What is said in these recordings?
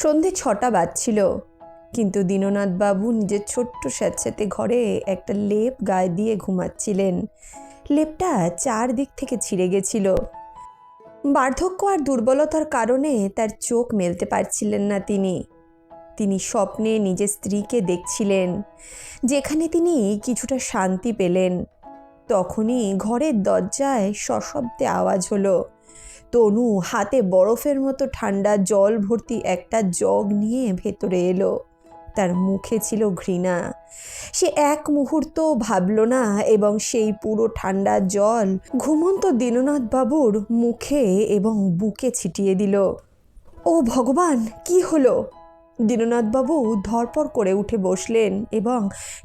সন্ধে ৬টা বাজছিল, কিন্তু দীননাথবাবু নিজের ছোট্ট স্যাঁতস্যাঁতে ঘরে একটা লেপ গায়ে দিয়ে ঘুমাচ্ছিলেন। লেপটা চারদিক থেকে ছিঁড়ে গেছিল। বার্ধক্য আর দুর্বলতার কারণে তার চোখ মেলতে পারছিলেন না তিনি স্বপ্নে নিজের স্ত্রীকে দেখছিলেন, যেখানে তিনি কিছুটা শান্তি পেলেন। তখনই ঘরের দরজায় সশব্দে আওয়াজ হলো। তনু হাতে বরফের মতো ঠান্ডা জল ভর্তি একটা জগ নিয়ে ভেতরে এলো। তার মুখে ছিল ঘৃণা। সে এক মুহূর্ত ভাবল না এবং সেই পুরো ঠান্ডা জল ঘুমন্ত দীননাথবাবুর মুখে এবং বুকে ছিটিয়ে দিল। ও ভগবান, কি হলো? দীননাথবাবু ধরপড় করে উঠে বসলেন এবং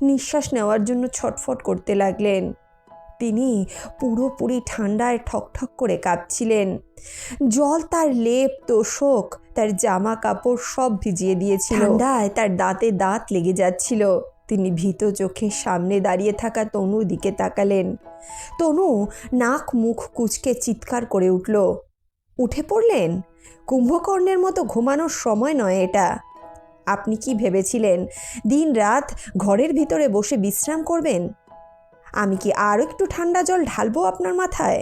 নিঃশ্বাস নেওয়ার জন্য ছটফট করতে লাগলেন। তিনি পুরোপুরি ঠান্ডায় ঠকঠক করে কাঁপছিলেন। জল তার লেপ, তোশক, তার জামা কাপড় সব ভিজিয়ে দিয়েছিল। ঠান্ডায় তার দাঁতে দাঁত লেগে যাচ্ছিল। তিনি ভীত চোখে সামনে দাঁড়িয়ে থাকা তনুর দিকে তাকালেন। তনু নাক মুখ কুঁচকে চিৎকার করে উঠল। উঠে পড়লেন? কুম্ভকর্ণের মতো ঘুমানোর সময় নয় এটা। আপনি কি ভেবেছিলেন দিন রাত ঘরের ভিতরে বসে বিশ্রাম করবেন? আমি কি আরও একটু ঠান্ডা জল ঢালবো আপনার মাথায়?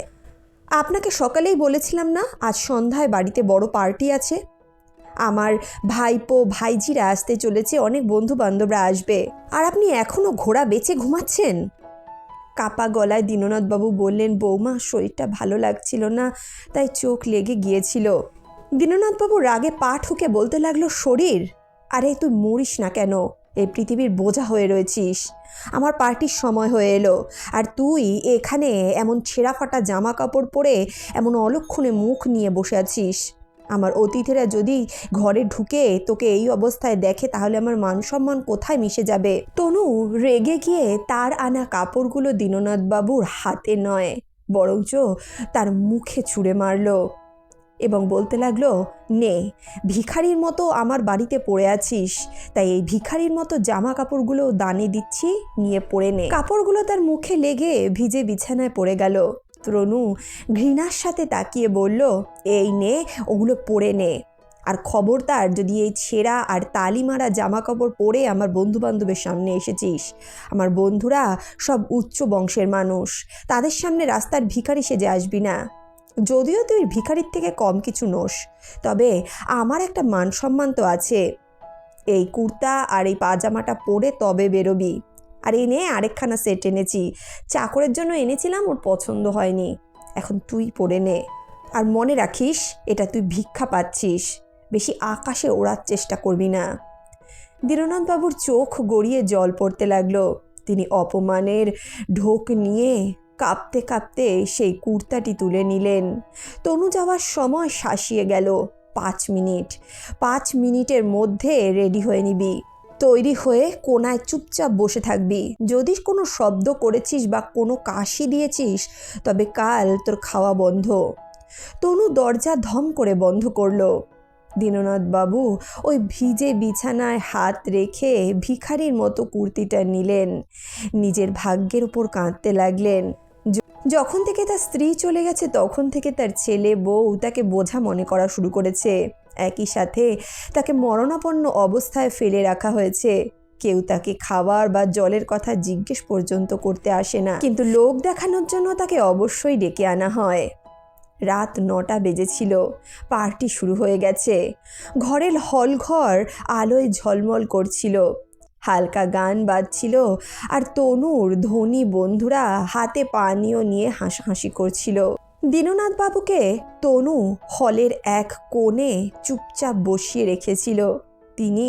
আপনাকে সকালেই বলেছিলাম না আজ সন্ধ্যায় বাড়িতে বড় পার্টি আছে। আমার ভাইপো ভাইজিরা আসতে চলেছে, অনেক বন্ধু বান্ধবরা আসবে, আর আপনি এখনও ঘোড়া বেচে ঘুমাচ্ছেন। কাপা গলায় দীননাথবাবু বললেন, বৌমা, শরীরটা ভালো লাগছিল না, তাই চোখ লেগে গিয়েছিল। দীননাথবাবু রাগে পা ঠুকে বলতে লাগলো, শরীর? আরে তুই মরিস না কেন? এই পৃথিবীর বোঝা হয়ে রয়েছিস। আমার পার্টির সময় হয়ে এলো, আর তুই এখানে এমন ছেঁড়া ফাটা জামা কাপড় পরে এমন অলক্ষণে মুখ নিয়ে বসে আছিস। আমার অতিথিরা যদি ঘরে ঢুকে তোকে এই অবস্থায় দেখে তাহলে আমার মান সম্মান কোথায় মিশে যাবে? তনু রেগে গিয়ে তার আনা কাপড়গুলো দীননাথবাবুর হাতে নয় বরঞ্চ তার মুখে ছুঁড়ে মারল এবং বলতে লাগলো, নে, ভিখারির মতো আমার বাড়িতে পড়ে আছিস, তাই এই ভিখারির মতো জামা কাপড়গুলো দানে দিচ্ছি, নিয়ে পরে নে। কাপড়গুলো তার মুখে লেগে ভিজে বিছানায় পড়ে গেল। তনু ঘৃণার সাথে তাকিয়ে বলল, এই নে, ওগুলো পরে নে। আর খবরদার যদি এই ছেঁড়া আর তালি মারা জামা কাপড় পরে আমার বন্ধু বান্ধবের সামনে এসেছিস। আমার বন্ধুরা সব উচ্চ বংশের মানুষ, তাদের সামনে রাস্তার ভিখারি সেজে আসবি না। যদিও তুই ভিখারির থেকে কম কিছু নোস, তবে আমার একটা মান সম্মান তো আছে। এই কুর্তা আর এই পাজামাটা পরে তবে বেরোবি। আর এই নে, আরেকখানা সেট এনেছি, চাকরের জন্য এনেছিলাম, ওর পছন্দ হয়নি, এখন তুই পরে নে। আর মনে রাখিস, এটা তুই ভিক্ষা পাচ্ছিস, বেশি আকাশে ওড়ার চেষ্টা করবি না। দীননাথবাবুর চোখ গড়িয়ে জল পড়তে লাগলো। তিনি অপমানের ঢোক নিয়ে কাঁপতে কাঁপতে সেই কুর্তাটি তুলে নিলেন। তনু যাওয়ার সময় শাসিয়ে গেল, 5 মিনিট। 5 মিনিটের মধ্যে রেডি হয়ে নিবি, তৈরি হয়ে কোনায় চুপচাপ বসে থাকবি। যদি কোনো শব্দ করেছিস বা কোনো কাশি দিয়েছিস তবে কাল তোর খাওয়া বন্ধ। তনু দরজা ধম করে বন্ধ করলো। দীননাথবাবু ওই ভিজে বিছানায় হাত রেখে ভিখারির মতো কুর্তিটা নিলেন। নিজের ভাগ্যের ওপর কাঁদতে লাগলেন। যখন থেকে তার স্ত্রী চলে গেছে তখন থেকে তার ছেলে বউ তাকে বোঝা মনে করা শুরু করেছে। একই সাথে তাকে মরণাপন্ন অবস্থায় ফেলে রাখা হয়েছে। কেউ তাকে খাবার বা জলের কথা জিজ্ঞেস পর্যন্ত করতে আসে না, কিন্তু লোক দেখানোর জন্য তাকে অবশ্যই ডেকে আনা হয়। রাত 9টা বেজেছিল। পার্টি শুরু হয়ে গেছে। ঘরের হলঘর আলোয় ঝলমল করছিল। হালকা গান বাজছিল আর তনুর ধনী বন্ধুরা হাতে পানীয় নিয়ে হাসাহাসি করছিল। দীননাথবাবুকে তনু হলের এক কোণে চুপচাপ বসিয়ে রেখেছিল। তিনি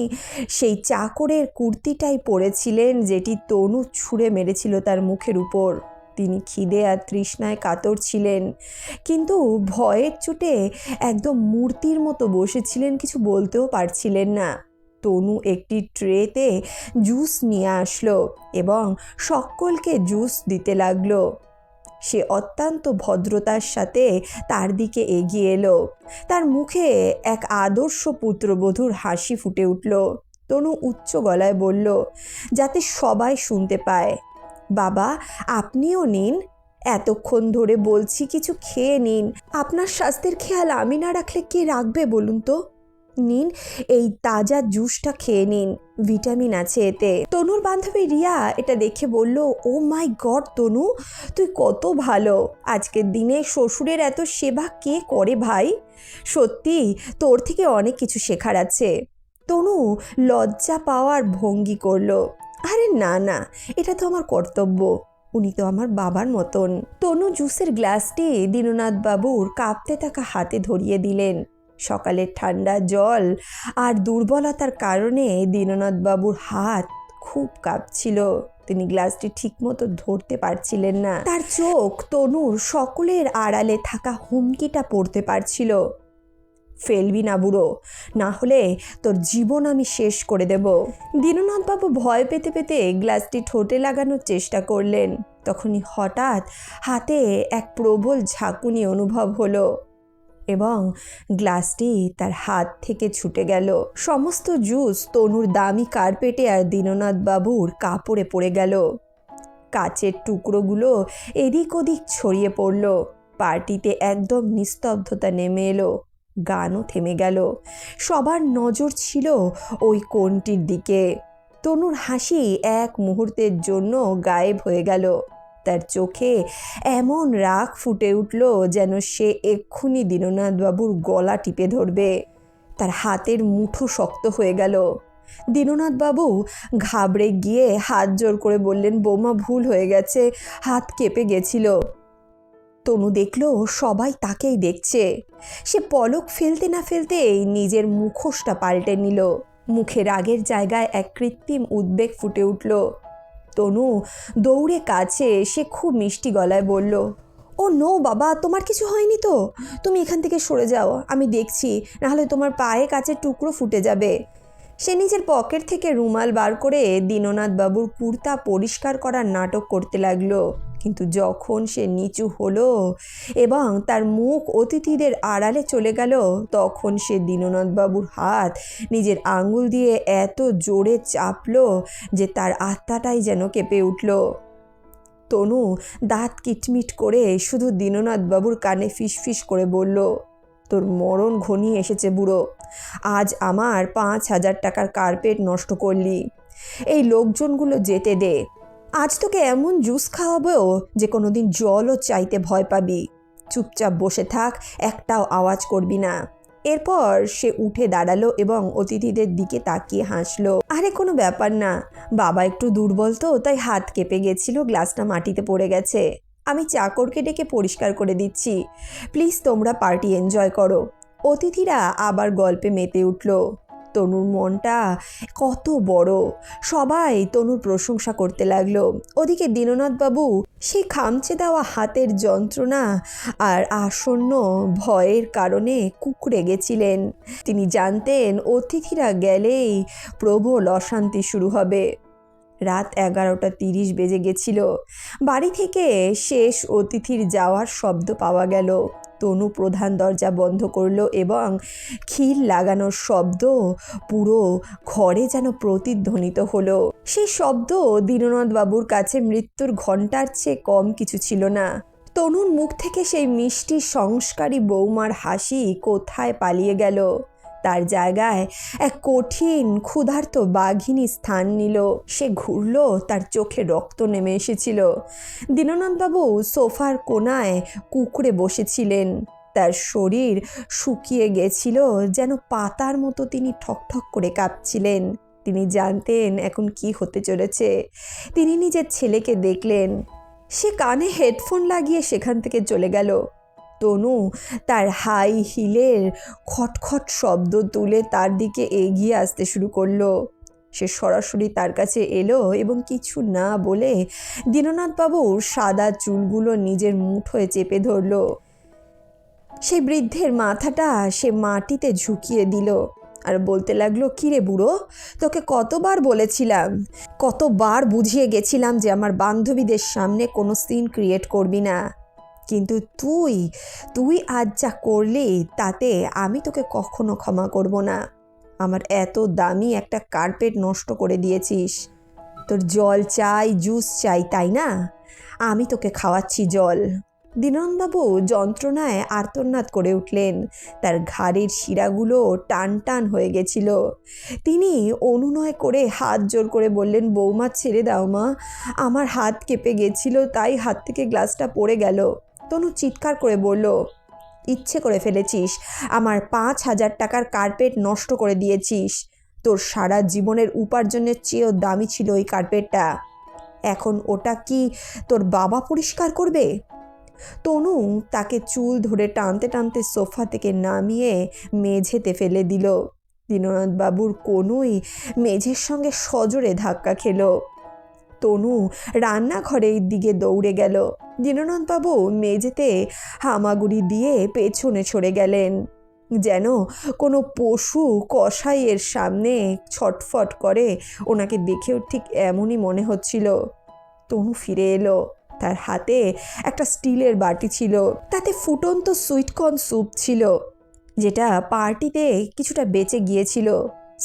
সেই চাকরের কুর্তিটাই পরেছিলেন যেটি তনু ছুঁড়ে মেরেছিল তার মুখের উপর। তিনি খিদে আর তৃষ্ণায় কাতর ছিলেন, কিন্তু ভয়ের চোটে একদম মূর্তির মতো বসেছিলেন, কিছু বলতেও পারছিলেন না। তনু একটি ট্রেতে জুস নিয়ে আসলো এবং সকলকে জুস দিতে লাগলো। সে অত্যন্ত ভদ্রতার সাথে তার দিকে এগিয়ে এলো। তার মুখে এক আদর্শ পুত্রবধূর হাসি ফুটে উঠল। তনু উচ্চ গলায় বলল, যাতে সবাই শুনতে পায়, বাবা, আপনিও নিন, এতক্ষণ ধরে বলছি কিছু খেয়ে নিন। আপনার স্বাস্থ্যের খেয়াল আমি না রাখলে কে রাখবে বলুন তো? নিন, এই তাজা জুসটা খেয়ে নিন, ভিটামিন আছে এতে। তনুর বান্ধবী রিয়া এটা দেখে বলল, ও মাই গড তনু, তুই কত ভালো। আজকের দিনে শ্বশুরের এত সেবা কে করে ভাই? সত্যি তোর থেকে অনেক কিছু শেখার আছে। তনু লজ্জা পাওয়ার ভঙ্গি করলো। আরে না না, এটা তো আমার কর্তব্য, উনি তো আমার বাবার মতন। তনু জুসের গ্লাসটি দীননাথ বাবুর কাঁপতে থাকা হাতে ধরিয়ে দিলেন। সকালের ঠান্ডা জল আর দুর্বলতার কারণে দীননাথ বাবুর হাত খুব কাঁপছিল। তিনি গ্লাসটি ঠিকমতো ধরতে পারছিলেন না। তার চোখ তনুর সকলের আড়ালে থাকা হুমকিটা পড়তে পারছিল। ফেলবি না বুড়ো, না হলে তোর জীবন আমি শেষ করে দেব। দীননাথবাবু ভয় পেতে পেতে গ্লাসটি ঠোঁটে লাগানোর চেষ্টা করলেন। তখনই হঠাৎ হাতে এক প্রবল ঝাঁকুনি অনুভব হলো এবং গ্লাসটি তার হাত থেকে ছুটে গেল। সমস্ত জুস তনুর দামি কার্পেটে আর দীননাথবাবুর কাপড়ে পড়ে গেল। কাচের টুকরোগুলো এদিক ওদিক ছড়িয়ে পড়ল। পার্টিতে একদম নিস্তব্ধতা নেমে এলো। গানও থেমে গেল। সবার নজর ছিল ওই কোণটির দিকে। তনুর হাসি এক মুহূর্তের জন্য গায়েব হয়ে গেল। তার চোখে এমন রাগ ফুটে উঠল যেন সে এক্ষুনি দীননাথবাবুর গলা টিপে ধরবে। তার হাতের মুঠো শক্ত হয়ে গেল। দীননাথবাবু ঘাবড়ে গিয়ে হাত জোর করে বললেন, বৌমা ভুল হয়ে গেছে, হাত কেঁপে গেছিল। তনু দেখল সবাই তাকেই দেখছে। সে পলক ফেলতে না ফেলতেই নিজের মুখোশটা পাল্টে নিল। মুখে রাগের জায়গায় এক কৃত্রিম উদ্বেগ ফুটে উঠল। তনু দৌড়ে কাছে সে খুব মিষ্টি গলায় বলল, ও নো বাবা, তোমার কিছু হয়নি তো? তুমি এখান থেকে সরে যাও, আমি দেখছি, নাহলে তোমার পায়ে কাচের টুকরো ফুটে যাবে। সে নিজের পকেট থেকে রুমাল বার করে দীননাথবাবুর কুর্তা পরিষ্কার করার নাটক করতে লাগলো। কিন্তু যখন সে নিচু হলো এবং তার মুখ অতিথিদের আড়ালে চলে গেল, তখন সে দীননাথবাবুর হাত নিজের আঙুল দিয়ে এত জোরে চাপলো যে তার আত্মাটাই যেন কেঁপে উঠল। তনু দাঁত কিটমিট করে শুধু দীননাথবাবুর কানে ফিসফিস করে বলল, তোর মরণ ঘনিয়ে এসেছে বুড়ো। আজ আমার 5,000 টাকার কার্পেট নষ্ট করলি। এই লোকজনগুলো যেতে দে। আজ তোকে এমন জুস খাওয়াবো যে কোনোদিন জলও চাইতে ভয় পাবি। চুপচাপ বসে থাক, একটাও আওয়াজ করবি না। এরপর সে উঠে দাঁড়ালো এবং অতিথিদের দিকে তাকিয়ে হাসলো। আরে কোনো ব্যাপার না, বাবা একটু দুর্বল তো, তাই হাত কেঁপে গেছিল, গ্লাসটা মাটিতে পড়ে গেছে। আমি চাকরকে ডেকে পরিষ্কার করে দিচ্ছি। প্লিজ তোমরা পার্টি এনজয় করো। অতিথিরা আবার গল্পে মেতে উঠল। তনুর মনটা কত বড়। সবাই তনুর প্রশংসা করতে লাগলো। ওদিকে দীননাথবাবু সেই খামচে দেওয়া হাতের যন্ত্রণা আর আসন্ন ভয়ের কারণে কুঁকড়ে গেছিলেন। তিনি জানতেন অতিথিরা গেলেই প্রবল অশান্তি শুরু হবে। রাত 11:30 বেজে গেছিল। বাড়ি থেকে শেষ অতিথির যাওয়ার শব্দ পাওয়া গেল। তনু প্রধান দরজা বন্ধ করলো এবং খিল লাগানোর শব্দ পুরো ঘরে যেন প্রতিধ্বনিত হলো। সেই শব্দ দীননাথবাবুর কাছে মৃত্যুর ঘণ্টার চেয়ে কম কিছু ছিল না। তনুর মুখ থেকে সেই মিষ্টি সংস্কারী বৌমার হাসি কোথায় পালিয়ে গেল। তার জায়গায় এক কঠিন ক্ষুধার্ত বাঘিনী স্থান নিল। সে ঘুরল, তার চোখে রক্ত নেমে এসেছিল। দীননাথবাবু সোফার কোণায় কুঁকড়ে বসেছিলেন। তার শরীর শুকিয়ে গেছিল, যেন পাতার মতো তিনি ঠকঠক করে কাঁপছিলেন। তিনি জানতেন এখন কি হতে চলেছে। তিনি নিজের ছেলেকে দেখলেন। সে কানে হেডফোন লাগিয়ে সেখান থেকে চলে গেল। তনু তার হাই হিলের খটখট শব্দ তুলে তার দিকে এগিয়ে আসতে শুরু করলো। সে সরাসরি তার কাছে এলো এবং কিছু না বলে দীননাথবাবুর সাদা চুলগুলো নিজের মুঠোয় চেপে ধরল। সেই বৃদ্ধের মাথাটা সে মাটিতে ঝুঁকিয়ে দিল আর বলতে লাগলো, কিরে বুড়ো, তোকে কতবার বলেছিলাম, কতবার বুঝিয়ে গেছিলাম যে আমার বান্ধবীদের সামনে কোনো সিন ক্রিয়েট করবি না, কিন্তু তুই আজ যা করলি তাতে আমি তোকে কখনো ক্ষমা করব না। আমার এত দামি একটা কার্পেট নষ্ট করে দিয়েছিস। তোর জল চাই, জুস চাই, তাই না? আমি তোকে খাওয়াচ্ছি জল। দীননাথবাবু যন্ত্রণায় আর্তনাদ করে উঠলেন। তার ঘাড়ের শিরাগুলো টান টান হয়ে গেছিল। তিনি অনুনয় করে হাত জোর করে বললেন, বৌমা ছেড়ে দাও মা, আমার হাত কেঁপে গেছিল, তাই হাত থেকে গ্লাসটা পড়ে গেল। তনু চিৎকার করে বলল, ইচ্ছে করে ফেলেছিস, আমার 5,000 টাকার কার্পেট নষ্ট করে দিয়েছিস। তোর সারা জীবনের উপার্জনের চেয়েও দামি ছিল ওই কার্পেটটা। এখন ওটা কি তোর বাবা পরিষ্কার করবে? তনু তাকে চুল ধরে টানতে টানতে সোফা থেকে নামিয়ে মেঝেতে ফেলে দিল। দীননাথবাবুর কোনোই মেঝের সঙ্গে সজোরে ধাক্কা খেল। তনু রান্নাঘরের দিকে দৌড়ে গেল। দীননাথবাবু মেঝেতে হামাগুড়ি দিয়ে পেছনে সরে গেলেন, যেন কোনো পশু কসাইয়ের সামনে ছটফট করে। ওনাকে দেখেও ঠিক এমনই মনে হচ্ছিল। তনু ফিরে এলো। তার হাতে একটা স্টিলের বাটি ছিল, তাতে ফুটন্ত সুইটকর্ন স্যুপ ছিল, যেটা পার্টিতে কিছুটা বেঁচে গিয়েছিল।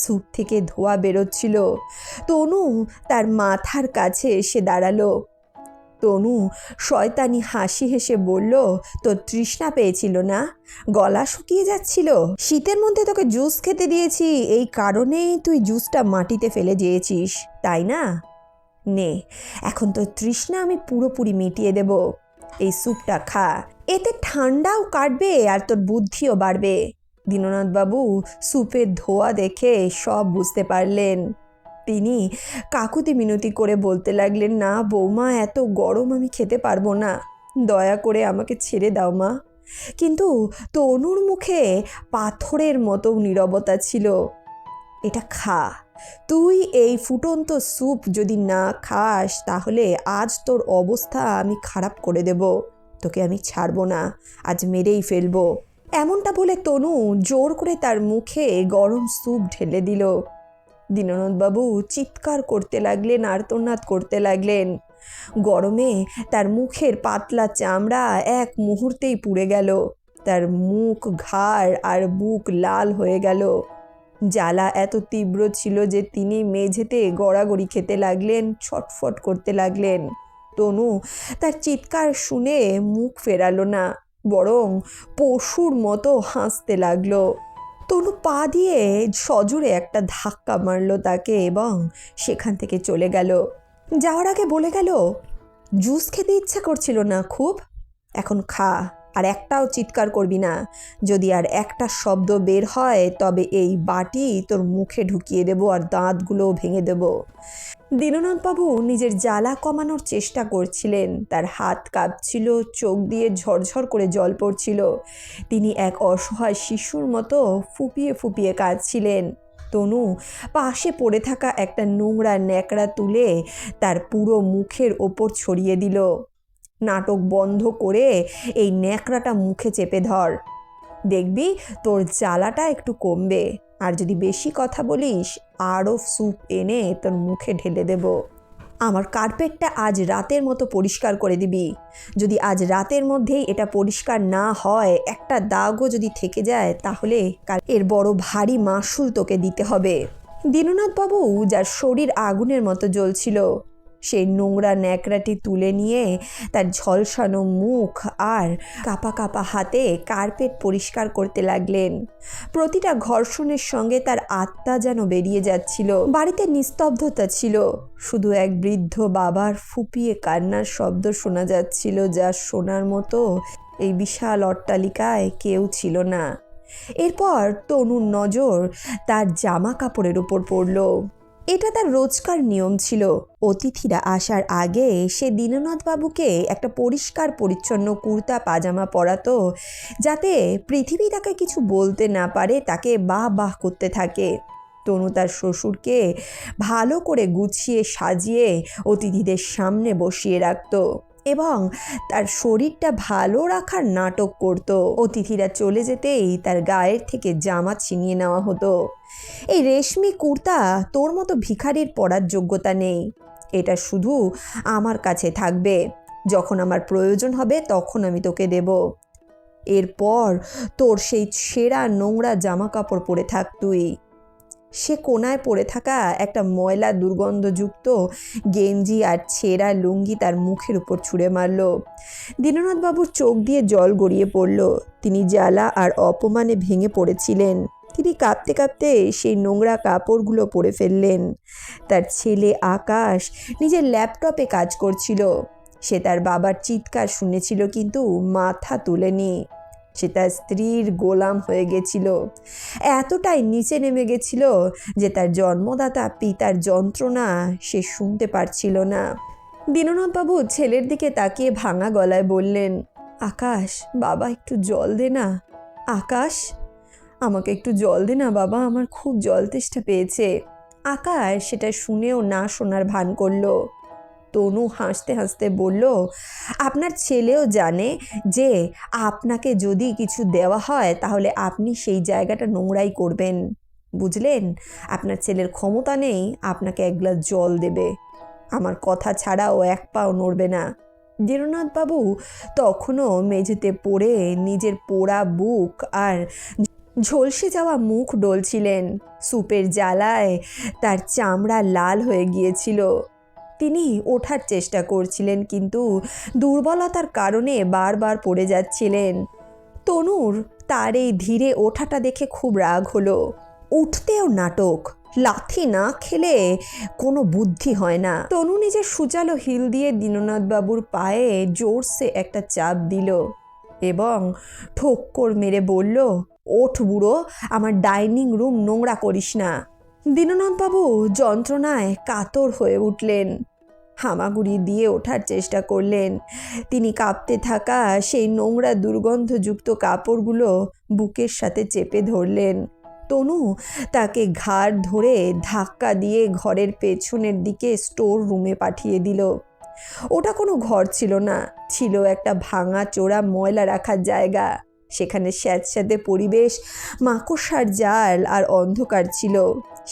স্যুপ থেকে ধোঁয়া বেরোচ্ছিল। তনু তার মাথার কাছে এসে দাঁড়ালো। তনু শয়তানি হাসি হেসে বলল, তোর তৃষ্ণা পেয়েছিল না? গলা শুকিয়ে যাচ্ছিল। শীতের মধ্যে তোকে জুস খেতে দিয়েছি, এই কারণেই তুই জুসটা মাটিতে ফেলে দিয়েছিস, তাই না? নে, এখন তোর তৃষ্ণা আমি পুরোপুরি মিটিয়ে দেব। এই স্যুপটা খা, এতে ঠান্ডাও কাটবে আর তোর বুদ্ধিও বাড়বে। দীননাথবাবু স্যুপের ধোঁয়া দেখে সব বুঝতে পারলেন। তিনি কাকুতি মিনতি করে বলতে লাগলেন, না বৌমা, এত গরম আমি খেতে পারবো না, দয়া করে আমাকে ছেড়ে দাও মা। কিন্তু তনুর মুখে পাথরের মতো নীরবতা ছিল। এটা খা, তুই এই ফুটন্ত স্যুপ যদি না খাস তাহলে আজ তোর অবস্থা আমি খারাপ করে দেব। তোকে আমি ছাড়বো না, আজ মেরেই ফেলবো। এমনটা বলে তনু জোর করে তার মুখে গরম স্যুপ ঢেলে দিল। দীননাথবাবু চিৎকার করতে লাগলেন, আর্তনাদ করতে লাগলেন। গরমে তার মুখের পাতলা চামড়া এক মুহূর্তেই পুড়ে গেল। তার মুখ, ঘাড় আর বুক লাল হয়ে গেল। জ্বালা এত তীব্র ছিল যে তিনি মেঝেতে গড়াগড়ি খেতে লাগলেন, ছটফট করতে লাগলেন। তনু তার চিৎকার শুনে মুখ ফেরালো না, বরং পশুর মতো হাসতে লাগলো। তনু পা দিয়ে সজোরে একটা ধাক্কা মারল তাকে এবং সেখান থেকে চলে গেল। যাওয়ার আগে বলে গেল, জুস খেতে ইচ্ছা করছিল না খুব? এখন খা, আর একটাও চিৎকার করবি না। যদি আর একটা শব্দ বের হয় তবে এই বাটি তোর মুখে ঢুকিয়ে দেব আর দাঁতগুলো ভেঙে দেব। দীননাথবাবু নিজের জ্বালা কমানোর চেষ্টা করছিলেন। তার হাত কাঁপছিল, চোখ দিয়ে ঝরঝর করে জল পড়ছিল। তিনি এক অসহায় শিশুর মতো ফুপিয়ে ফুপিয়ে কাঁদছিলেন। তনু পাশে পড়ে থাকা একটা নোংরা ন্যাকড়া তুলে তার পুরো মুখের ওপর ছড়িয়ে দিল। নাটক বন্ধ করে এই ন্যাকড়াটা মুখে চেপে ধর, দেখবি তোর জ্বালাটা একটু কমবে। আর যদি বেশি কথা বলিস আরও স্যুপ এনে তোর মুখে ঢেলে দেব। আমার কার্পেটটা আজ রাতের মতো পরিষ্কার করে দিবি। যদি আজ রাতের মধ্যেই এটা পরিষ্কার না হয়, একটা দাগও যদি থেকে যায়, তাহলে এর বড় ভারী মাসুল তোকে দিতে হবে। দীননাথবাবু, যার শরীর আগুনের মতো জ্বলছিল, সেই নোংরা ন্যাকড়াটি তুলে নিয়ে তার ঝলসানো মুখ আর কাপা কাপা হাতে কার্পেট পরিষ্কার করতে লাগলেন। প্রতিটা ঘর্ষণের সঙ্গে তার আত্মা যেন বেরিয়ে যাচ্ছিল। বাড়িতে নিস্তব্ধতা ছিল, শুধু এক বৃদ্ধ বাবার ফুপিয়ে কান্নার শব্দ শোনা যাচ্ছিল, যা শোনার মতো এই বিশাল অট্টালিকায় কেউ ছিল না। এরপর তনুর নজর তার জামা কাপড়ের উপর পড়ল। এটা তার রোজকার নিয়ম ছিল। অতিথিরা আসার আগে সে দীননাথবাবুকে একটা পরিষ্কার পরিচ্ছন্ন কুর্তা পাজামা পরাতো, যাতে পৃথিবী তাকে কিছু বলতে না পারে, তাকে বাহ বাহ করতে থাকে। তনু তার শ্বশুরকে ভালো করে গুছিয়ে সাজিয়ে অতিথিদের সামনে বসিয়ে রাখত এবং তার শরীরটা ভালো রাখার নাটক করত। অতিথিরা চলে যেতেই তার গায়ের থেকে জামা ছিনিয়ে নেওয়া হতো। এই রেশমি কুর্তা তোর মতো ভিখারির পরার যোগ্যতা নেই, এটা শুধু আমার কাছে থাকবে। যখন আমার প্রয়োজন হবে তখন আমি তোকে দেব। এরপর তোর সেই ছেঁড়া নোংরা জামা কাপড় পরে থাক তুই। সে কোনায় পড়ে থাকা একটা ময়লা দুর্গন্ধযুক্ত গেঞ্জি আর ছেঁড়া লুঙ্গি তার মুখের উপর ছুঁড়ে মারল। দীননাথবাবুর চোখ দিয়ে জল গড়িয়ে পড়ল। তিনি জ্বালা আর অপমানে ভেঙে পড়েছিলেন। তিনি কাঁপতে কাঁপতে সেই নোংরা কাপড়গুলো পরে ফেললেন। তার ছেলে আকাশ নিজের ল্যাপটপে কাজ করছিল। সে তার বাবার চিৎকার শুনেছিল, কিন্তু মাথা তুলেনি। সে তার স্ত্রীর গোলাম হয়ে গেছিল। এতটাই নিচে নেমে গেছিল যে তার জন্মদাতা পিতার যন্ত্রণা সে শুনতে পারছিল না। দীননাথবাবু ছেলের দিকে তাকিয়ে ভাঙা গলায় বললেন, আকাশ, বাবা একটু জল দে না। আকাশ, আমাকে একটু জল দে না বাবা, আমার খুব জল তেষ্টা পেয়েছে। আকাশ সেটা শুনেও না শোনার ভান করল। তনু হাসতে হাসতে বলল, আপনার ছেলেও জানে যে আপনাকে যদি কিছু দেওয়া হয় তাহলে আপনি সেই জায়গাটা নোংরাই করবেন, বুঝলেন? আপনার ছেলের ক্ষমতা নেই আপনাকে এক গ্লাস জল দেবে। আমার কথা ছাড়াও এক পাও নড়বে না। দীননাথবাবু তখনও মেঝেতে পড়ে নিজের পোড়া বুক আর ঝলসে যাওয়া মুখ ডলছিলেন। স্যুপের জ্বালায় তার চামড়া লাল হয়ে গিয়েছিল। তিনি ওঠার চেষ্টা করছিলেন, কিন্তু দুর্বলতার কারণে বারবার পড়ে যাচ্ছিলেন। তনুর তার এই ধীরে ওঠাটা দেখে খুব রাগ হলো। উঠতেও নাটক, লাথি না খেলে কোনো বুদ্ধি হয় না। তনু নিজের সুচালো হিল দিয়ে দীননাথবাবুর পায়ে জোরসে একটা চাপ দিল এবং ঠোক্কর মেরে বলল, ওঠ বুড়ো, আমার ডাইনিং রুম নোংরা করিস না। দীননাথবাবু যন্ত্রণায় কাতর হয়ে উঠলেন। হামাগুড়ি দিয়ে ওঠার চেষ্টা করলেন। তিনি কাঁপতে থাকা সেই নোংরা দুর্গন্ধযুক্ত কাপড়গুলো বুকের সাথে চেপে ধরলেন। তনু তাকে ঘাড় ধরে ধাক্কা দিয়ে ঘরের পেছনের দিকে স্টোর রুমে পাঠিয়ে দিল। ওটা কোনো ঘর ছিল না, ছিল একটা ভাঙা চোরা ময়লা রাখার জায়গা। সেখানে স্যাঁতস্যাঁতে পরিবেশ, মাকড়সার জাল আর অন্ধকার ছিল।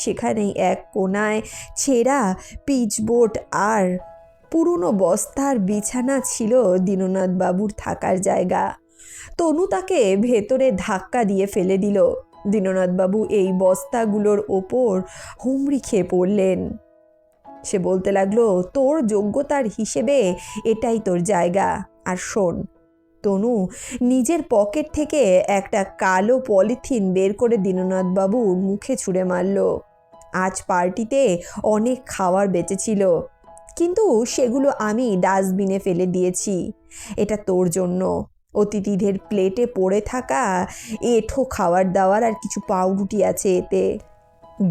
সেখানেই এক কোনায় ছেঁড়া পিচবোর্ড আর পুরনো বস্তার বিছানা ছিল দীননাথবাবুর থাকার জায়গা। তনু তাকে ভেতরে ধাক্কা দিয়ে ফেলে দিল। দীননাথবাবু এই বস্তাগুলোর ওপর হুমড়ি খেয়ে পড়লেন। সে বলতে লাগলো, তোর যোগ্যতার হিসেবে এটাই তোর জায়গা। আর শোন। তনু নিজের পকেট থেকে একটা কালো পলিথিন বের করে দীননাথবাবুর মুখে ছুঁড়ে মারল। আজ পার্টিতে অনেক খাবার বেঁচেছিল, কিন্তু সেগুলো আমি ডাস্টবিনে ফেলে দিয়েছি। এটা তোর জন্য। অতিথিদের প্লেটে পড়ে থাকা এঁঠো খাবার দাবার আর কিছু পাউরুটি আছে, এতে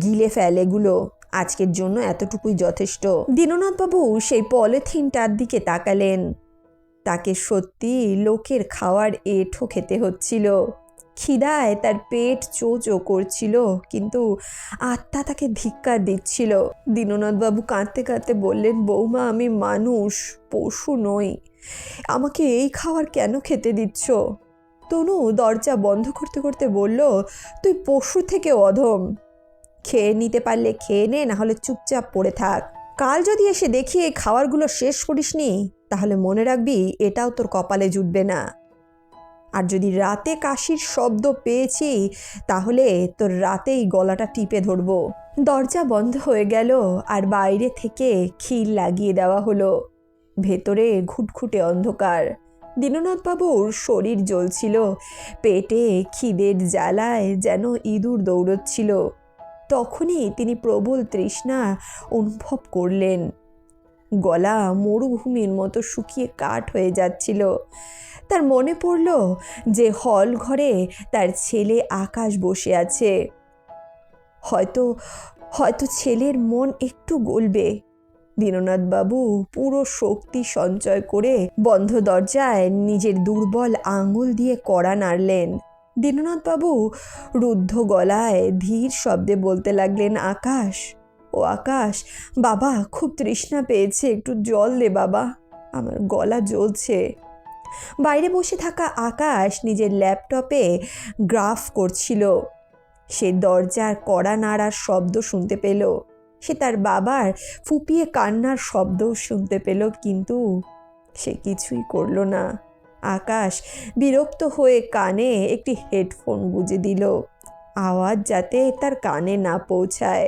গিলে ফেল এগুলো। আজকের জন্য এতটুকুই যথেষ্ট। দীননাথবাবু সেই পলিথিনটার দিকে তাকালেন। তাকে সত্যি লোকের খাওয়ার এঁঠো খেতে হচ্ছিল। খিদায় তার পেট চো চো করছিল, কিন্তু আত্মা তাকে ধিক্কার দিচ্ছিল। দীননাথবাবু কাঁদতে কাঁদতে বললেন, বৌমা, আমি মানুষ, পশু নই। আমাকে এই খাবার কেন খেতে দিচ্ছ? তনু দরজা বন্ধ করতে করতে বলল, তুই পশু থেকে অধম। খেয়ে নিতে পারলে খেয়ে নে, না হলে চুপচাপ পড়ে থাক। কাল যদি এসে দেখি এই খাবারগুলো শেষ করিসনি, তাহলে মনে রাখবি এটাও তোর কপালে জুটবে না। আর যদি রাতে কাশির শব্দ পেয়েছি, তাহলে তোর রাতেই গলাটা টিপে ধরবো। দরজা বন্ধ হয়ে গেল আর বাইরে থেকে খিল লাগিয়ে দেওয়া হলো। ভেতরে ঘুটঘুটে অন্ধকার। দীননাথবাবুর শরীর জ্বলছিল। পেটে খিদের জ্বালায় যেন ইঁদুর দৌড়চ্ছিল। তখনই তিনি প্রবল তৃষ্ণা অনুভব করলেন। গলা মরুভূমির মতো শুকিয়ে কাঠ হয়ে যাচ্ছিল। তার মনে পড়ল যে হল ঘরে তার ছেলে আকাশ বসে আছে। হয়তো ছেলের মন একটু গলবে। দীননাথবাবু পুরো শক্তি সঞ্চয় করে বন্ধ দরজায় নিজের দুর্বল আঙুল দিয়ে কড়া নাড়লেন। দীননাথবাবু রুদ্ধ গলায় ধীর শব্দে বলতে লাগলেন, আকাশ, ও আকাশ, বাবা, খুব তৃষ্ণা পেয়েছে, একটু জল দে বাবা, আমার গলা জ্বলছে। বাইরে বসে থাকা আকাশ নিজের ল্যাপটপে গ্রাফ করছিল। সে দরজার কড়া নাড়ার শব্দ শুনতে পেল। সে তার বাবার ফুপিয়ে কান্নার শব্দও শুনতে পেল, কিন্তু সে কিছুই করল না। আকাশ বিরক্ত হয়ে কানে একটি হেডফোন গুঁজে দিল। আওয়াজ যাতে তার কানে না পৌঁছায়।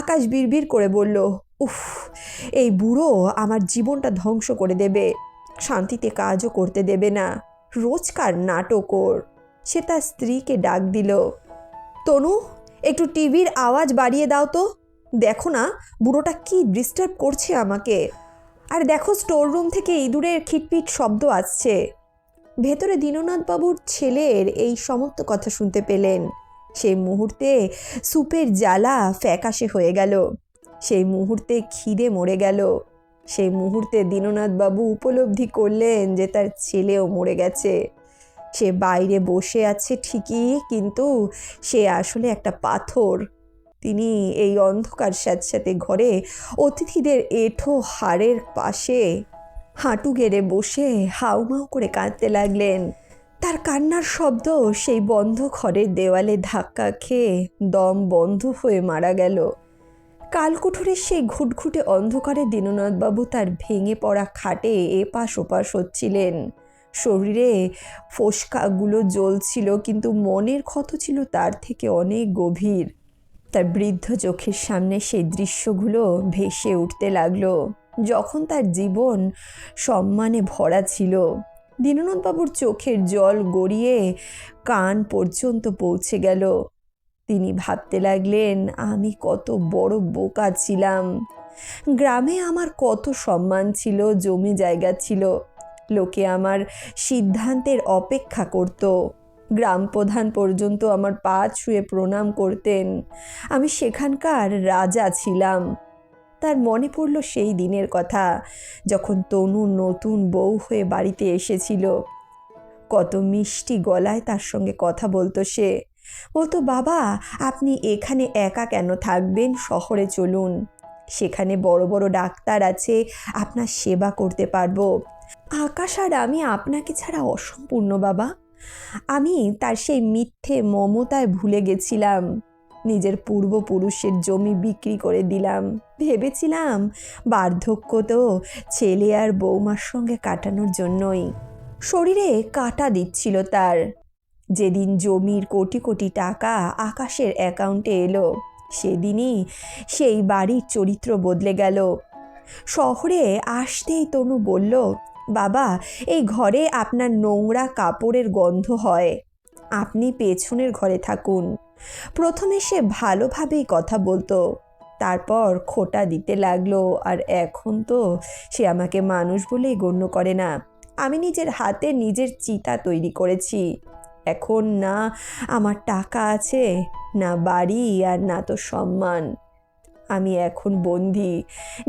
আকাশ বিড়বিড় করে বলল, উফ, এই বুড়ো আমার জীবনটা ধ্বংস করে দেবে, শান্তিতে কাজও করতে দেবে না, রোজকার নাটক ওর। সে তার স্ত্রীকে ডাক দিল, তনু, একটু টিভির আওয়াজ বাড়িয়ে দাও তো, দেখো না বুড়োটা কি ডিস্টার্ব করছে আমাকে। আর দেখো, স্টোর রুম থেকে ইঁদুরের খিটপিট শব্দ আসছে। ভেতরে দীননাথবাবুর ছেলের এই সমস্ত কথা শুনতে পেলেন। সেই মুহূর্তে স্যুপের জ্বালা ফ্যাকাশে হয়ে গেল, সেই মুহূর্তে খিদে মরে গেল, সেই মুহূর্তে দীননাথবাবু উপলব্ধি করলেন যে তার ছেলেও মরে গেছে। সে বাইরে বসে আছে ঠিকই, কিন্তু সে আসলে একটা পাথর। তিনি এই অন্ধকার স্যাঁতস্যাঁতে ঘরে অতিথিদের এঁঠো হাড়ের পাশে হাঁটু গেড়ে বসে হাউমাউ করে কাঁদতে লাগলেন। তার কান্নার শব্দ সেই বন্ধ ঘরের দেওয়ালে ধাক্কা খেয়ে দম বন্ধ হয়ে মারা গেল। কালকুঠুরের সেই ঘুটঘুটে অন্ধকারে দীননাথবাবু তার ভেঙে পড়া খাটে এপাশ ওপাশ হচ্ছিলেন। শরীরে ফোসকাগুলো জ্বলছিল, কিন্তু মনের ক্ষত ছিল তার থেকে অনেক গভীর। তার বৃদ্ধ চোখের সামনে সেই দৃশ্যগুলো ভেসে উঠতে লাগলো, যখন তার জীবন সম্মানে ভরা ছিল। দীননাথবাবুর চোখের জল গড়িয়ে কান পর্যন্ত পৌঁছে গেল। তিনি ভাবতে লাগলেন, আমি কত বড় বোকা ছিলাম। গ্রামে আমার কত সম্মান ছিল, জমি জায়গা ছিল, লোকে আমার সিদ্ধান্তের অপেক্ষা করত। গ্রাম প্রধান পর্যন্ত আমার পা ছুঁয়ে প্রণাম করতেন। আমি সেখানকার রাজা ছিলাম। তার মনে পড়ল সেই দিনের কথা, যখন তনু নতুন বউ হয়ে বাড়িতে এসেছিল। কত মিষ্টি গলায় তার সঙ্গে কথা বলতো সে। বলতো, বাবা, আপনি এখানে একা কেন থাকবেন, শহরে চলুন, সেখানে বড় বড় ডাক্তার আছে, আপনার সেবা করতে পারবো। আকাশ আর আমি আপনাকে ছাড়া অসম্পূর্ণ বাবা। আমি তার সেই মিথ্যে মমতায় ভুলে গেছিলাম। নিজের পূর্বপুরুষের জমি বিক্রি করে দিলাম। ভেবেছিলাম বার্ধক্য তো ছেলে আর বৌমার সঙ্গে কাটানোর জন্যই। শরীরে কাঁটা দিচ্ছিল তার। যেদিন জমির কোটি কোটি টাকা আকাশের অ্যাকাউন্টে এলো, সেদিনই সেই বাড়ির চরিত্র বদলে গেল। শহরে আসতেই তনু বলল, বাবা, এই ঘরে আপনার নোংরা কাপড়ের গন্ধ হয়, আপনি পেছনের ঘরে থাকুন। প্রথমে সে ভালোভাবেই কথা বলতো, তারপর খোঁটা দিতে লাগলো। আর এখন তো সে আমাকে মানুষ বলেই গণ্য করে না। আমি নিজের হাতে নিজের চিতা তৈরি করেছি। এখন না আমার টাকা আছে, না বাড়ি, আর না তো সম্মান। আমি এখন বন্দী,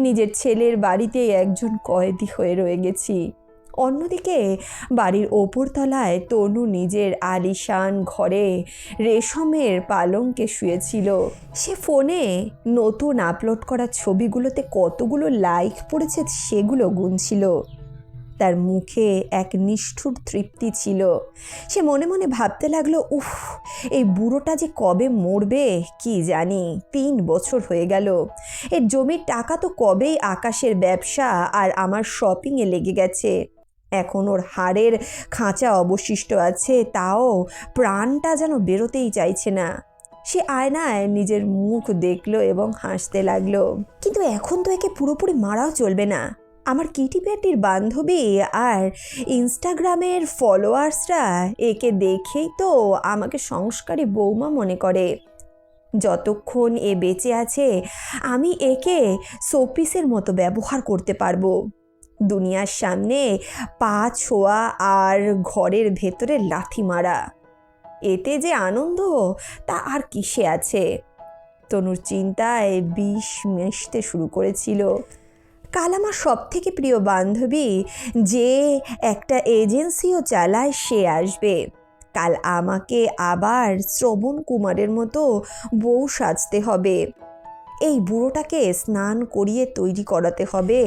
নিজের ছেলের বাড়িতে একজন কয়েদি হয়ে রয়ে গেছি। অন্যদিকে বাড়ির ওপরতলায় তনু নিজের আলিশান ঘরে রেশমের পালঙ্কে শুয়েছিল। সে ফোনে নতুন আপলোড করা ছবিগুলোতে কতগুলো লাইক পড়েছে সেগুলো গুনছিল। তার মুখে এক নিষ্ঠুর তৃপ্তি ছিল। সে মনে মনে ভাবতে লাগলো, উফ, এই বুড়োটা যে কবে মরবে কি জানি। 3 বছর হয়ে গেল। এর জমির টাকা তো কবেই আকাশের ব্যবসা আর আমার শপিংয়ে লেগে গেছে। এখন ওর হাড়ের খাঁচা অবশিষ্ট আছে, তাও প্রাণটা যেন বেরোতেই চাইছে না। সে আয়নায় নিজের মুখ দেখলো এবং হাসতে লাগলো। কিন্তু এখন তো একে পুরোপুরি মারাও চলবে না। আমার কিটিপ্যাটির বান্ধবী আর ইনস্টাগ্রামের ফলোয়ার্সরা একে দেখেই তো আমাকে সংস্কারী বৌমা মনে করে। যতক্ষণ এ বেঁচে আছে আমি একে শোপিসের মতো ব্যবহার করতে পারবো। দুনিয়ার সামনে পা ছোঁয়া আর ঘরের ভেতরে লাথি মারা, এতে যে আনন্দ তা আর কিসে আছে। তনুর চিন্তায় বিষ মিশতে শুরু করেছিল। কাল আমার সব থেকে প্রিয় বান্ধবী যে একটা এজেন্সিও চালায় সে আসবে। কাল আমাকে আবার শ্রবণ কুমারের মতো বউ সাজতে হবে। এই বুড়োটাকে স্নান করিয়ে তৈরি করাতে হবে।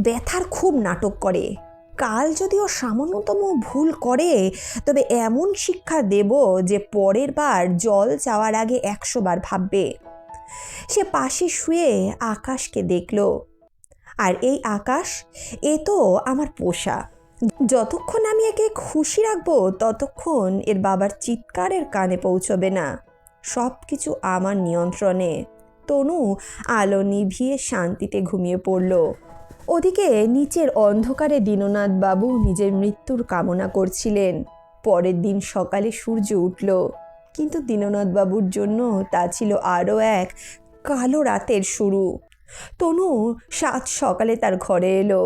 ব্যথার খুব নাটক করে। কাল যদি ও সামান্যতম ভুল করে তবে এমন শিক্ষা দেব যে পরের বার জল চাওয়ার আগে 100 বার ভাববে। সে পাশে শুয়ে আকাশকে দেখল। আর এই আকাশ, এ তো আমার পোষা। যতক্ষণ আমি একে খুশি রাখবো ততক্ষণ এর বাবার চিৎকারের কানে পৌঁছবে না। সব কিছু আমার নিয়ন্ত্রণে। তনু আলো নিভিয়ে শান্তিতে ঘুমিয়ে পড়ল। ওদিকে নিচের অন্ধকারে দীননাথ বাবু নিজের মৃত্যুর কামনা করছিলেন। পরের দিন সকালে সূর্য উঠল, কিন্তু দীননাথ বাবুর জন্য তা ছিল আরও এক কালো রাতের শুরু। তনু সাত সকালে তার ঘরে এলো।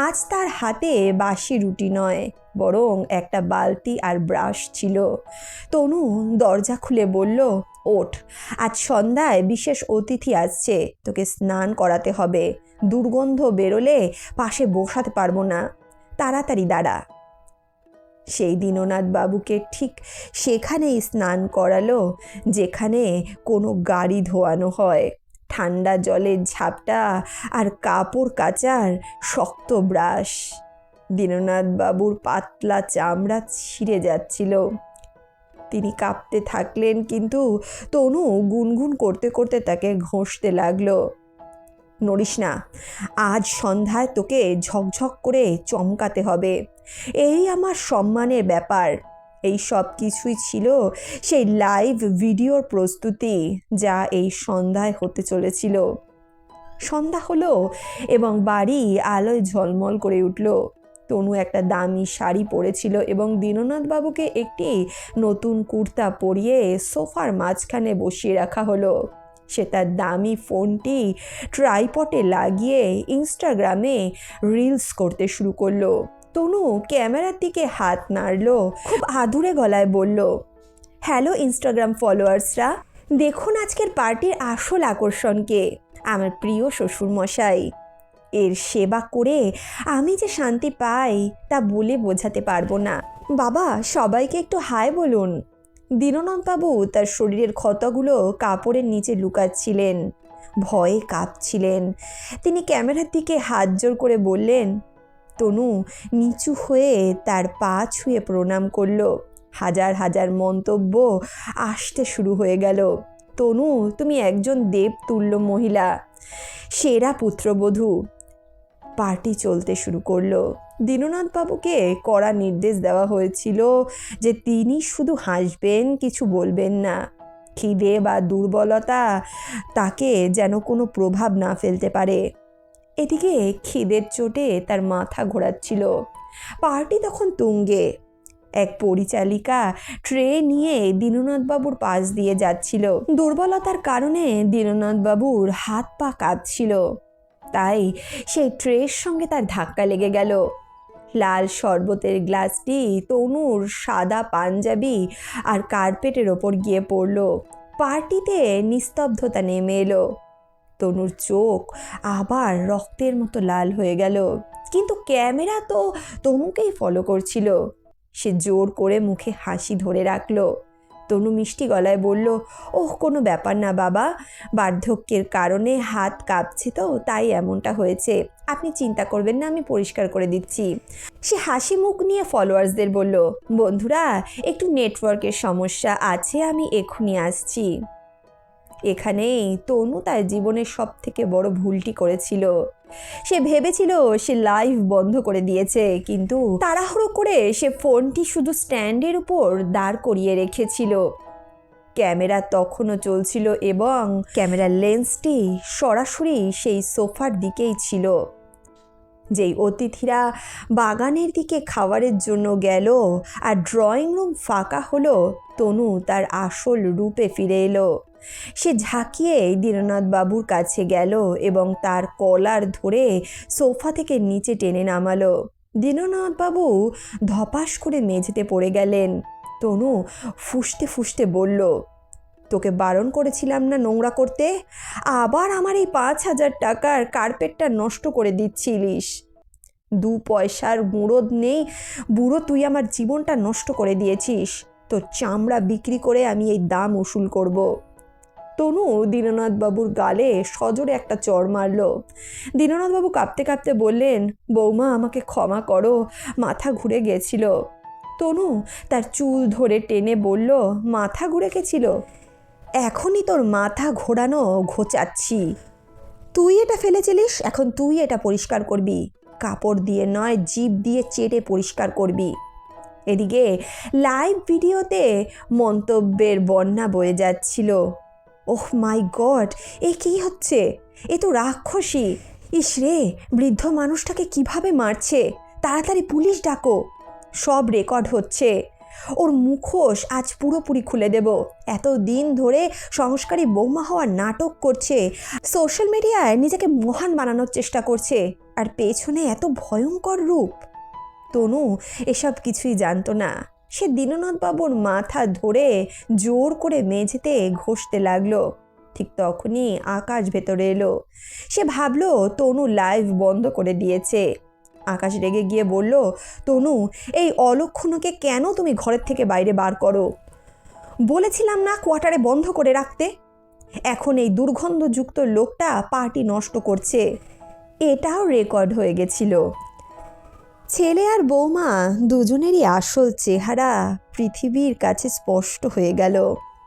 আজ তার হাতে বাসি রুটি নয়, বরং একটা বালতি আর ব্রাশ ছিল। তনু দরজা খুলে বলল, ওঠ, আজ সন্ধ্যায় বিশেষ অতিথি আসছে, তোকে স্নান করাতে হবে। দুর্গন্ধ বেরোলে পাশে বসাতে পারবো না, তাড়াতাড়ি দাঁড়া। সেই দীননাথ বাবুকে ঠিক সেখানেই স্নান করালো যেখানে কোনো গাড়ি ধোয়ানো হয়। ঠান্ডা জলের ঝাপটা আর কাপড় কাচার শক্ত ব্রাশ। দীননাথ বাবুর পাতলা চামড়া ছিঁড়ে যাচ্ছিল। তিনি কাঁপতে থাকলেন, কিন্তু তনু গুনগুন করতে করতে তাকে ঘষতে লাগলো। নড়িস না, আজ সন্ধ্যায় তোকে ঝকঝক করে চমকাতে হবে, এই আমার সম্মানের ব্যাপার। এই সব কিছুই ছিল সেই লাইভ ভিডিওর প্রস্তুতি যা এই সন্ধ্যায় হতে চলেছিল। সন্ধ্যা হলো এবং বাড়ি আলোয় ঝলমল করে উঠল। তনু একটা দামি শাড়ি পরেছিল এবং দীননাথ বাবুকে একটি নতুন কুর্তা পরিয়ে সোফার মাঝখানে বসিয়ে রাখা হলো। সে তার দামি ফোনটি ট্রাইপডে লাগিয়ে ইনস্টাগ্রামে রিলস করতে শুরু করলো। তনু ক্যামেরার দিকে হাত নাড়ল, খুব আদুরে গলায় বলল, হ্যালো ইনস্টাগ্রাম ফলোয়ার্সরা, দেখুন আজকের পার্টির আসল আকর্ষণকে, আমার প্রিয় শ্বশুরমশাই। এর সেবা করে আমি যে শান্তি পাই তা বলে বোঝাতে পারবো না। বাবা, সবাইকে একটু হাই বলুন। দীননাথবাবু তার শরীরের ক্ষতগুলো কাপড়ের নিচে লুকাচ্ছিলেন, ভয়ে কাঁপছিলেন। তিনি ক্যামেরার দিকে হাত জোর করে বললেন। তনু নিচু হয়ে তার পা ছুঁয়ে প্রণাম করল। হাজার হাজার মন্তব্য আসতে শুরু হয়ে গেল। তনু, তুমি একজন দেবতুল্য মহিলা, সেরা পুত্রবধূ। পার্টি চলতে শুরু করলো। দীননাথবাবুকে কড়া নির্দেশ দেওয়া হয়েছিল যে তিনি শুধু হাসবেন, কিছু বলবেন না। খিদে বা দুর্বলতা তাকে যেন কোনো প্রভাব না ফেলতে পারে। এদিকে খিদের চোটে তার মাথা ঘোরাচ্ছিল। পার্টি তখন তুঙ্গে। এক পরিচালিকা ট্রে নিয়ে দীননাথবাবুর পাশ দিয়ে যাচ্ছিল। দুর্বলতার কারণে দীননাথবাবুর হাত পা কাঁপছিল, তাই সেই ট্রের সঙ্গে তার ধাক্কা লেগে গেল। লাল শরবতের গ্লাসটি তনুর সাদা পাঞ্জাবি আর কার্পেটের ওপর গিয়ে পড়ল। পার্টিতে নিস্তব্ধতা নেমে এলো। তনুর চোখ আবার রক্তের মতো লাল হয়ে গেল, কিন্তু ক্যামেরা তো তনুকেই ফলো করছিল। সে জোর করে মুখে হাসি ধরে রাখলো। তনু মিষ্টি গলায় বলল, ওহ, কোনো ব্যাপার না বাবা, বার্ধক্যের কারণে হাত কাঁপছে তো তাই এমনটা হয়েছে, আপনি চিন্তা করবেন না, আমি পরিষ্কার করে দিচ্ছি। সে হাসি মুখ নিয়ে ফলোয়ার্সদের বলল, বন্ধুরা, একটু নেটওয়ার্কের সমস্যা আছে, আমি এক্ষুনি আসছি। এখানেই তনু তার জীবনের সব থেকে বড় ভুলটি করেছিল। সে ভেবেছিল সে লাইভ বন্ধ করে দিয়েছে, কিন্তু তাড়াহুড়ো করে সে ফোনটি শুধু স্ট্যান্ডের উপর দাঁড় করিয়ে রেখেছিল। ক্যামেরা তখনও চলছিল এবং ক্যামেরার লেন্সটি সরাসরি সেই সোফার দিকেই ছিল। যেই অতিথিরা বাগানের দিকে খাবারের জন্য গেল আর ড্রয়িং রুম ফাঁকা হলো, তনু তার আসল রূপে ফিরে এলো। সে ঝাঁকিয়ে দীননাথবাবুর কাছে গেল এবং তার কলার ধরে সোফা থেকে নিচে টেনে নামালো। দীননাথবাবু ধপাস করে মেঝেতে পড়ে গেলেন। তনু ফুঁসতে ফুঁসতে বলল, তোকে বারণ করেছিলাম না নোংরা করতে, আবার আমার এই 5,000 টাকার কার্পেটটা নষ্ট করে দিচ্ছিলিস। 2 পয়সার মুরদ নেই বুড়ো, তুই আমার জীবনটা নষ্ট করে দিয়েছিস, তোর চামড়া বিক্রি করে আমি এই দাম উসুল করব। তনু দীননাথবাবুর গালে সজোরে একটা চড় মারল। দীননাথবাবু কাঁপতে কাঁপতে বললেন, বৌমা, আমাকে ক্ষমা করো, মাথা ঘুরে গেছিল। তনু তার চুল ধরে টেনে বলল, মাথা ঘুরে গেছিল? এখনই তোর মাথা ঘোরানো ঘোচাচ্ছি। তুই এটা ফেলেছিলিস, এখন তুই এটা পরিষ্কার করবি। কাপড় দিয়ে নয়, জিভ দিয়ে চেটে পরিষ্কার করবি। এদিকে লাইভ ভিডিওতে মন্তব্যের বন্যা বয়ে যাচ্ছিল। ওহ মাই গড, এ কী হচ্ছে? এ তো রাক্ষসী। ইস রে, বৃদ্ধ মানুষটাকে কিভাবে মারছে, তাড়াতাড়ি পুলিশ ডাকো। সব রেকর্ড হচ্ছে। ওর মুখোশ আজ পুরোপুরি খুলে দেব। এতদিন ধরে সংস্কারী বৌমা হওয়ার নাটক করছে, সোশ্যাল মিডিয়ায় নিজেকে মহান বানানোর চেষ্টা করছে, আর পেছনে এত ভয়ঙ্কর রূপ। তনু এসব কিছুই জানতো না। সে দীননাথবাবুর মাথা ধরে জোর করে মেঝেতে ঘষতে লাগলো। ঠিক তখনই আকাশ ভেতরে এলো। সে ভাবলো তনু লাইভ বন্ধ করে দিয়েছে। আকাশ রেগে গিয়ে বলল, তনু, এই অলক্ষণকে কেন তুমি ঘরের থেকে বাইরে বার করো? বলেছিলাম না কোয়ার্টারে বন্ধ করে রাখতে? এখন এই দুর্গন্ধযুক্ত লোকটা পার্টি নষ্ট করছে। এটাও রেকর্ড হয়ে গেছিল। ছেলে আর বৌমা দুজনেরই আসল চেহারা পৃথিবীর কাছে স্পষ্ট হয়ে গেল।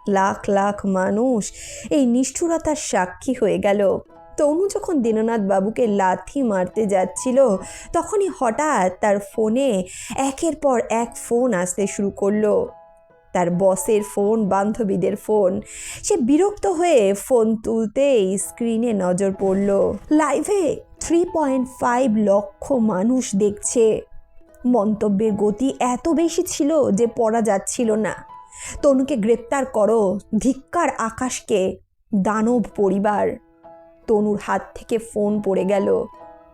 লাখ লাখ মানুষ এই নিষ্ঠুরতার সাক্ষী হয়ে গেল। তনু যখন দীননাথ বাবুকে লাথি মারতে যাচ্ছিল, তখনই হঠাৎ তার ফোনে একের পর এক ফোন আসতে শুরু করলো। তার বসের ফোন, বান্ধবীদের ফোন। সে বিরক্ত হয়ে ফোন তুলতেই স্ক্রিনে নজর পড়ল। লাইভে 3.5 লক্ষ মানুষ দেখছে। মন্তব্যের গতি এত বেশি ছিল যে পড়া যাচ্ছিল না। তনুকে গ্রেপ্তার করো, ধিক্কার আকাশকে, দানব পরিবার। তনুর হাত থেকে ফোন পড়ে গেল।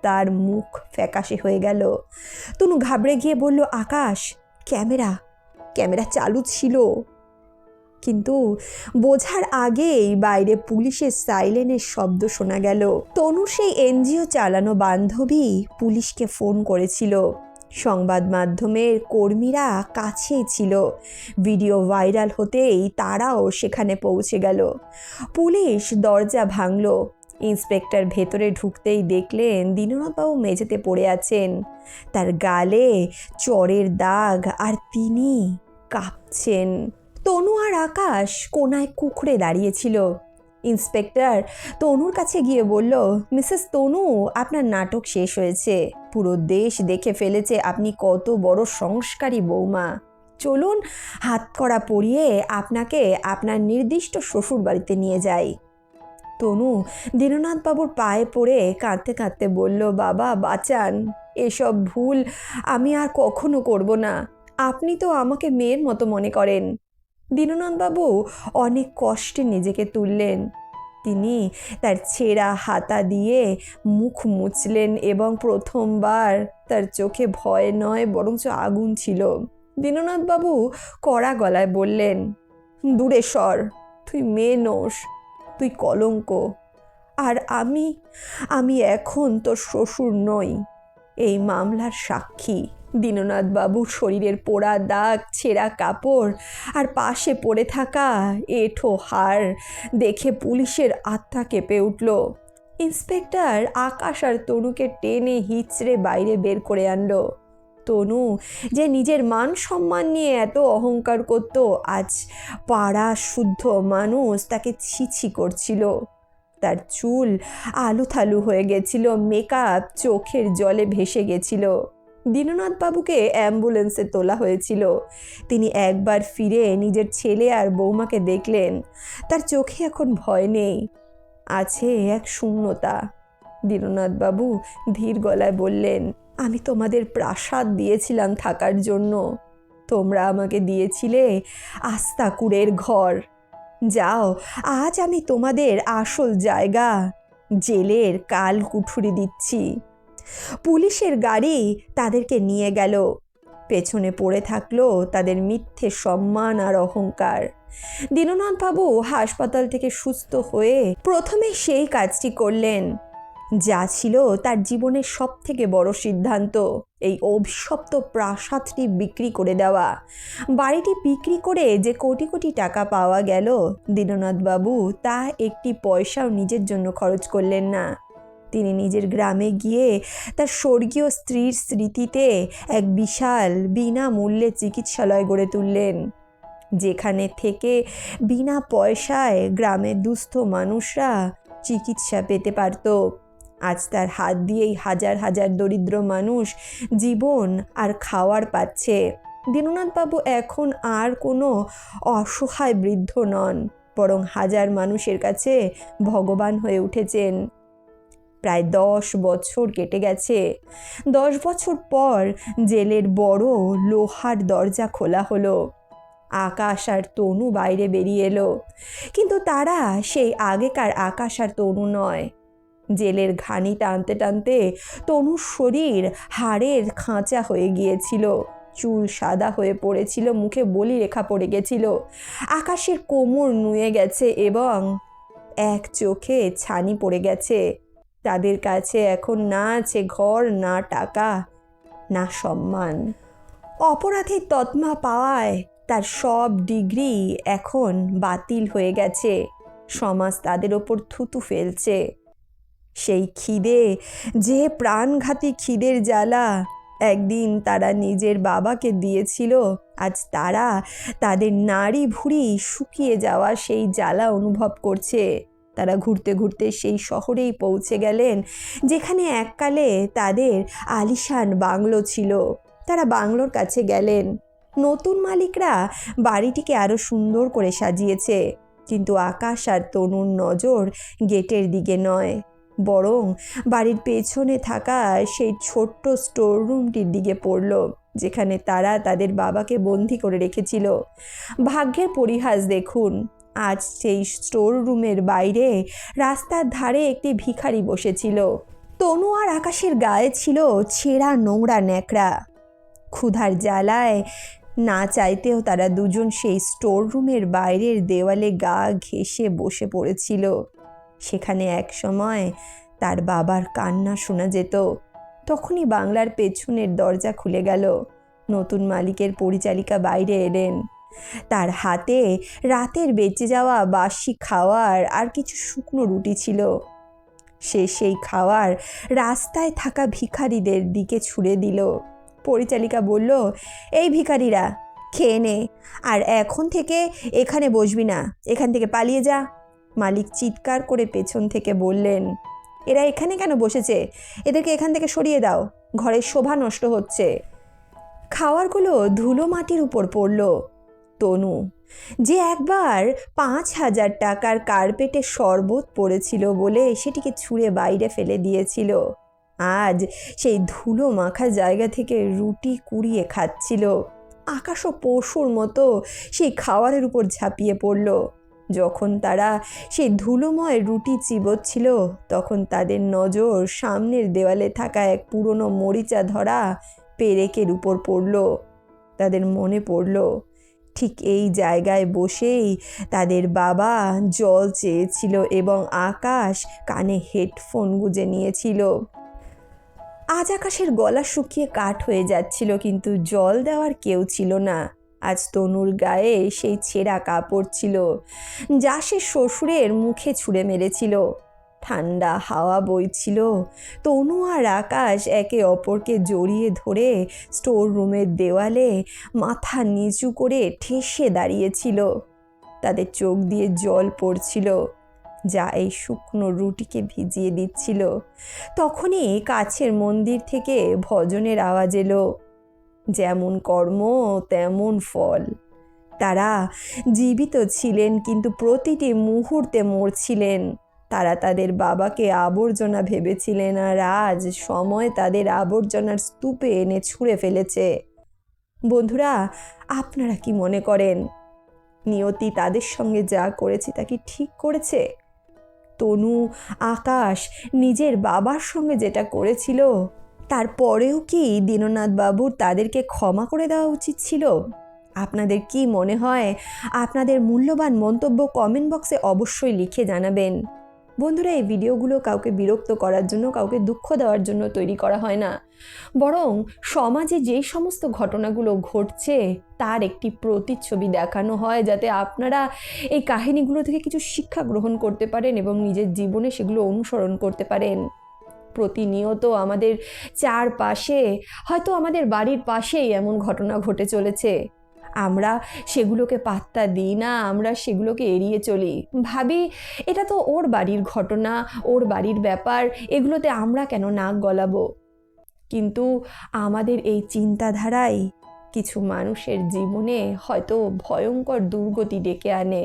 তার মুখ ফ্যাকাশে হয়ে গেল। তনু ঘাবড়ে গিয়ে বলল, আকাশ, ক্যামেরা চালু ছিল। কিন্তু বোঝার আগেই বাইরে পুলিশের সাইরেনের শব্দ শোনা গেল। তনু সেই এনজিও চালানো বান্ধবী পুলিশকে ফোন করেছিল। সংবাদ মাধ্যমের কর্মীরা কাছেই ছিল। ভিডিও ভাইরাল হতেই তারাও সেখানে পৌঁছে গেল। পুলিশ দরজা ভাঙল। ইন্সপেক্টর ভেতরে ঢুকতেই দেখলেন দীননাথবাবু মেঝেতে পড়ে আছেন। তার গালে চড়ের দাগ, আর তিনি কাঁপছেন। তনু আর আকাশ কোনায় কুঁকড়ে দাঁড়িয়েছিল। ইন্সপেক্টর তনুর কাছে গিয়ে বলল, মিসেস তনু, আপনার নাটক শেষ হয়েছে। পুরো দেশ দেখে ফেলেছে আপনি কত বড় সংস্কারী বৌমা। চলুন হাতকড়া পরিয়ে আপনাকে আপনার নির্দিষ্ট শ্বশুর বাড়িতে নিয়ে যাই। তনু দীননাথবাবুর পায়ে পড়ে কাঁদতে কাঁদতে বলল, বাবা বাঁচান, এসব ভুল আমি আর কখনো করব না। আপনি তো আমাকে মেয়ের মতো মনে করেন। দীননাথবাবু অনেক কষ্টে নিজেকে তুললেন। তিনি তার ছেঁড়া হাতা দিয়ে মুখ মুছলেন এবং প্রথমবার তার চোখে ভয় নয় বরঞ্চ আগুন ছিল। দীননাথবাবু কড়া গলায় বললেন, দূরে সর, তুই মেয়ে নোস, তুই কলঙ্ক। আর আমি এখন তোর শ্বশুর নই, এই মামলার সাক্ষী। দীননাথবাবুর শরীরের পোড়া দাগ, ছেঁড়া কাপড় আর পাশে পড়ে থাকা এঁঠো হাড় দেখে পুলিশের আত্মা কেঁপে উঠল। ইন্সপেক্টর আকাশ আর তনুকে টেনে হিচড়ে বাইরে বের করে আনলো। তনু যে নিজের মান সম্মান নিয়ে এত অহংকার করত, আজ পাড়া শুদ্ধ মানুষ তাকে ছিছি করছিল। তার চুল আলুথালু হয়ে গেছিল, মেকআপ চোখের জলে ভেসে গেছিল। দীননাথবাবুকে অ্যাম্বুলেন্সে তোলা হয়েছিল। তিনি একবার ফিরে নিজের ছেলে আর বৌমাকে দেখলেন। তার চোখে এখন ভয় নেই, আছে এক শূন্যতা। দীননাথবাবু ধীর গলায় বললেন, আমি তোমাদের প্রাসাদ দিয়েছিলাম থাকার জন্য, তোমরা আমাকে দিয়েছিলে আস্তা কুড়ের ঘর। যাও, আজ আমি তোমাদের আসল জায়গা, জেলের কাল কুঠুরি দিচ্ছি। পুলিশের গাড়ি তাদেরকে নিয়ে গেল। পেছনে পড়ে থাকলো তাদের মিথ্যে সম্মান আর অহংকার। দীননাথবাবু হাসপাতাল থেকে সুস্থ হয়ে প্রথমে সেই কাজটি করলেন যা ছিল তার জীবনের সবথেকে বড় সিদ্ধান্ত, এই অভিশপ্ত প্রাসাদটি বিক্রি করে দেওয়া। বাড়িটি বিক্রি করে যে কোটি কোটি টাকা পাওয়া গেল, দীননাথবাবু তা একটি পয়সাও নিজের জন্য খরচ করলেন না। তিনি নিজের গ্রামে গিয়ে তার স্বর্গীয় স্ত্রীর স্মৃতিতে এক বিশাল বিনামূল্যে চিকিৎসালয় গড়ে তুললেন, যেখানে থেকে বিনা পয়সায় গ্রামের দুস্থ মানুষরা চিকিৎসা পেতে পারত। আজ তার হাত দিয়েই হাজার হাজার দরিদ্র মানুষ জীবন আর খাওয়ার পাচ্ছে। দীননাথবাবু এখন আর কোনো অসহায় বৃদ্ধ নন, বরং হাজার মানুষের কাছে ভগবান হয়ে উঠেছেন। প্রায় 10 বছর কেটে গেছে। 10 বছর পর জেলের বড় লোহার দরজা খোলা হলো। আকাশ আর তনু বাইরে বেরিয়ে এলো, কিন্তু তারা সেই আগেকার আকাশ আর তনু নয়। জেলের ঘানি টানতে টানতে তনুর শরীর হাড়ের খাঁচা হয়ে গিয়েছিল, চুল সাদা হয়ে পড়েছিল, মুখে বলি রেখা পড়ে গেছিল, আকাশের কোমর নুয়ে গেছে এবং এক চোখে ছানি পড়ে গেছে। তাদের কাছে এখন না আছে ঘর, না টাকা, না সম্মান। অপরাধের তৎমা পাওয়ায় তার সব ডিগ্রি এখন বাতিল হয়ে গেছে। সমাজ তাদের ওপর থুতু ফেলছে। সেই খিদে, যে প্রাণঘাতী খিদের জ্বালা একদিন তারা নিজের বাবাকে দিয়েছিল, আজ তারা তাদের নাড়ি ভুঁড়ি শুকিয়ে যাওয়া সেই জ্বালা অনুভব করছে। তারা ঘুরতে ঘুরতে সেই শহরেই পৌঁছে গেলেন যেখানে এককালে তাদের আলিশান বাংলো ছিল। তারা বাংলোর কাছে গেলেন। নতুন মালিকরা বাড়িটিকে আরো সুন্দর করে সাজিয়েছে, কিন্তু আকাশ আর তনুর নজর গেটের দিকে নয়, বরং বাড়ির পেছনে থাকা সেই ছোট্ট স্টোর রুমটির দিকে পড়ল, যেখানে তারা তাদের বাবাকে বন্দি করে রেখেছিল। ভাগ্যের পরিহাস দেখুন, আজ সেই স্টোর রুমের বাইরে রাস্তার ধারে একটি ভিখারি বসেছিল। তনু আর আকাশের গায়ে ছিল ছেঁড়া নোংরা ন্যাকড়া। ক্ষুধার জ্বালায় না চাইতেও তারা দুজন সেই স্টোর রুমের বাইরের দেওয়ালে গা ঘেঁষে বসে পড়েছিল। সেখানে এক সময় তার বাবার কান্না শোনা যেত। তখনই বাংলার পেছনের দরজা খুলে গেল। নতুন মালিকের পরিচালিকা বাইরে এলেন। তার হাতে রাতের বেঁচে যাওয়া বাসি খাওয়ার আর কিছু শুকনো রুটি ছিল। সে সেই খাওয়ার রাস্তায় থাকা ভিখারিদের দিকে ছুঁড়ে দিল। পরিচালিকা বলল, এই ভিখারিরা খেয়ে নে, আর এখন থেকে এখানে বসবি না, এখান থেকে পালিয়ে যা। মালিক চিৎকার করে পেছন থেকে বললেন, এরা এখানে কেন বসেছে? এদেরকে এখান থেকে সরিয়ে দাও, ঘরের শোভা নষ্ট হচ্ছে। খাওয়ারগুলো ধুলো মাটির উপর পড়ল। তনু, যে একবার 5,000 টাকার কার্পেটে শরবত পড়েছিল বলে সেটিকে ছুঁড়ে বাইরে ফেলে দিয়েছিল, আজ সেই ধুলো মাখা জায়গা থেকে রুটি কুড়িয়ে খাচ্ছিল। আকাশও পশুর মতো সেই খাওয়ারের উপর ঝাঁপিয়ে পড়ল। যখন তারা সেই ধুলোময় রুটি চিবোচ্ছিল, তখন তাদের নজর সামনের দেওয়ালে থাকা এক পুরনো মরিচা ধরা পেরেকের উপর পড়ল। তাদের মনে পড়ল, ঠিক এই জায়গায় বসেই তাদের বাবা জল চেয়েছিল এবং আকাশ কানে হেডফোন গুঁজে নিয়েছিল। আজ আকাশের গলা শুকিয়ে কাঠ হয়ে যাচ্ছিল, কিন্তু জল দেওয়ার কেউ ছিল না। আজ তনুর গায়ে সেই ছেঁড়া কাপড় ছিল, যা সে শ্বশুরের মুখে ছুঁড়ে মেরেছিল। ঠান্ডা হাওয়া বইছিল। তনু আর আকাশ একে অপরকে জড়িয়ে ধরে স্টোর রুমের দেওয়ালে মাথা নিচু করে ঠেসে দাঁড়িয়েছিল। তাদের চোখ দিয়ে জল পড়ছিল, যা এই শুকনো রুটিকে ভিজিয়ে দিচ্ছিল। তখনই কাছের মন্দির থেকে ভজনের আওয়াজ এলো, যেমন কর্ম তেমন ফল। তারা জীবিত ছিলেন, কিন্তু প্রতিটি মুহূর্তে মরছিলেন। তারা তাদের বাবাকে আবর্জনা ভেবেছিলেন, আর আজ সময় তাদের আবর্জনার স্তূপে এনে ছুঁড়ে ফেলেছে। বন্ধুরা, আপনারা কি মনে করেন, নিয়তি তাদের সঙ্গে যা করেছে তা কি ঠিক করেছে? তনু, আকাশ নিজের বাবার সঙ্গে যেটা করেছিল, তারপরেও কি দীননাথবাবুর তাদেরকে ক্ষমা করে দেওয়া উচিত ছিল? আপনাদের কি মনে হয়? আপনাদের মূল্যবান মন্তব্য কমেন্ট বক্সে অবশ্যই লিখে জানাবেন। বন্ধুরা, এই ভিডিওগুলো কাউকে বিরক্ত করার জন্য, কাউকে দুঃখ দেওয়ার জন্য তৈরি করা হয় না, বরং সমাজে যেই সমস্ত ঘটনাগুলো ঘটছে তার একটি প্রতিচ্ছবি দেখানো হয়, যাতে আপনারা এই কাহিনীগুলো থেকে কিছু শিক্ষা গ্রহণ করতে পারেন এবং নিজের জীবনে সেগুলো অনুসরণ করতে পারেন। প্রতিনিয়ত আমাদের চারপাশে, হয়তো আমাদের বাড়ির পাশেই এমন ঘটনা ঘটে চলেছে, আমরা সেগুলোকে পাত্তা দিই না, আমরা সেগুলোকে এড়িয়ে চলি, ভাবি এটা তো ওর বাড়ির ঘটনা, ওর বাড়ির ব্যাপার, এগুলোতে আমরা কেন নাক গলাবো? কিন্তু আমাদের এই চিন্তাধারাই কিছু মানুষের জীবনে হয়তো ভয়ঙ্কর দুর্গতি ডেকে আনে।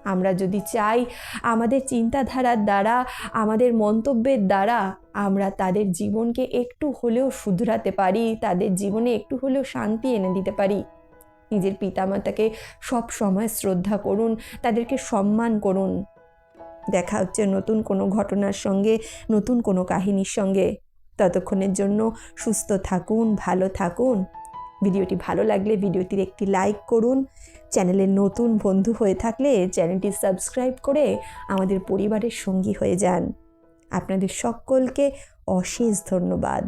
আমরা যদি চাই আমাদের চিন্তাধারার দ্বারা, আমাদের মন্তব্যের দ্বারা আমরা তাদের জীবনকে একটু হলেও শুধরাতে পারি, তাদের জীবনে একটু হলেও শান্তি এনে দিতে পারি। নিজের পিতামাতাকে সব সময় শ্রদ্ধা করুন, তাদেরকে সম্মান করুন। দেখা হচ্ছে নতুন কোনো ঘটনার সঙ্গে, নতুন কোনো কাহিনীর সঙ্গে। ততক্ষণের জন্য সুস্থ থাকুন, ভালো থাকুন। ভিডিওটি ভালো লাগলে ভিডিওটির একটি লাইক করুন। চ্যানেলের নতুন বন্ধু হয়ে থাকলে চ্যানেলটি সাবস্ক্রাইব করে আমাদের পরিবারের সঙ্গী হয়ে যান। আপনাদের সকলকে অশেষ ধন্যবাদ।